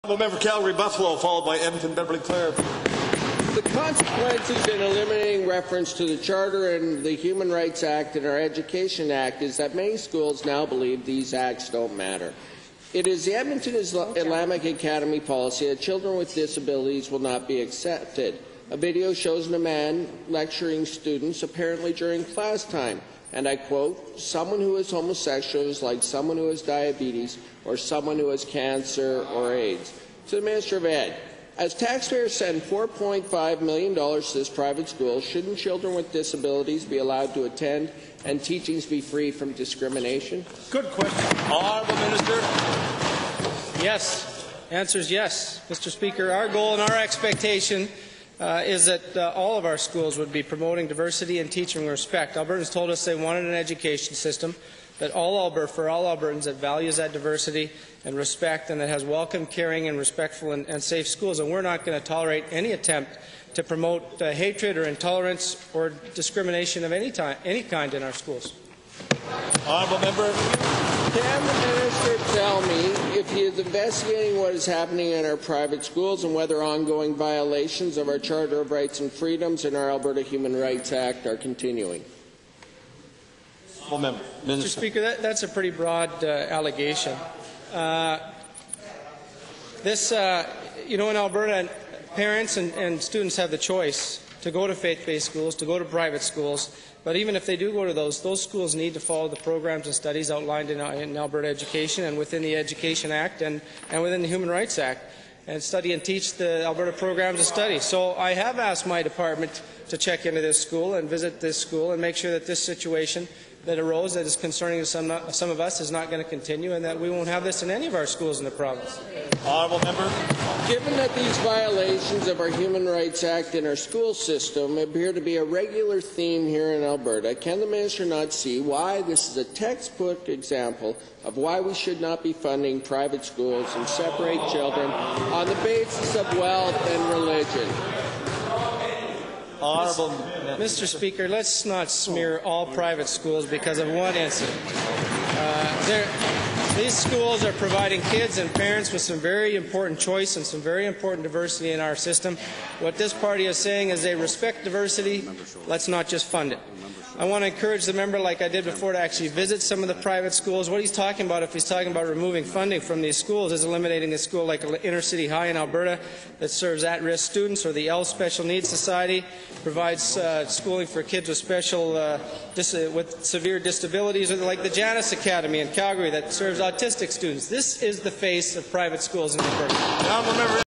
Member Calgary Buffalo, followed by Edmonton Beverly Clare. The consequences in eliminating reference to the Charter and the Human Rights Act and our Education Act is that many schools now believe these acts don't matter. It is the Edmonton Islamic Academy policy that children with disabilities will not be accepted. A video shows a man lecturing students apparently during class time, and I quote, "Someone who is homosexual is like someone who has diabetes or someone who has cancer or AIDS." To the Minister of Ed, as taxpayers send $4.5 million to this private school, shouldn't children with disabilities be allowed to attend and teachings be free from discrimination? Good question. Honourable Minister. Yes. Answer is yes. Mr. Speaker, our goal and our expectation is that all of our schools would be promoting diversity and teaching respect. Albertans told us they wanted an education system for all Albertans that values that diversity and respect and that has welcome, caring, and respectful and safe schools. And we're not going to tolerate any attempt to promote hatred or intolerance or discrimination of any kind in our schools. Honourable Member. Can the Minister tell me if he is investigating what is happening in our private schools and whether ongoing violations of our Charter of Rights and Freedoms and our Alberta Human Rights Act are continuing? Member. Mr. Speaker, that's a pretty broad allegation. In Alberta, parents and students have the choice to go to faith-based schools, to go to private schools. But even if they do go to those schools need to follow the programs and studies outlined in Alberta Education and within the Education Act and within the Human Rights Act, and study and teach the Alberta programs of study. So I have asked my department to check into this school and visit this school and make sure that this situation that arose that is concerning to some of us is not going to continue and that we won't have this in any of our schools in the province. Honourable Member. Given that these violations of our Human Rights Act and our school system appear to be a regular theme here in Alberta, can the Minister not see why this is a textbook example of why we should not be funding private schools and separate children on the basis of wealth and religion? Honourable Mr. Speaker, let's not smear all private schools because of one incident. These schools are providing kids and parents with some very important choice and some very important diversity in our system. What this party is saying is they respect diversity. Let's not just fund it. I want to encourage the member, like I did before, to actually visit some of the private schools. What he's talking about, if he's talking about removing funding from these schools, is eliminating a school like Inner City High in Alberta that serves at-risk students, or the ELF Special Needs Society provides schooling for kids with with severe disabilities, or like the Janus Academy in Calgary that serves autistic students. This is the face of private schools in Alberta.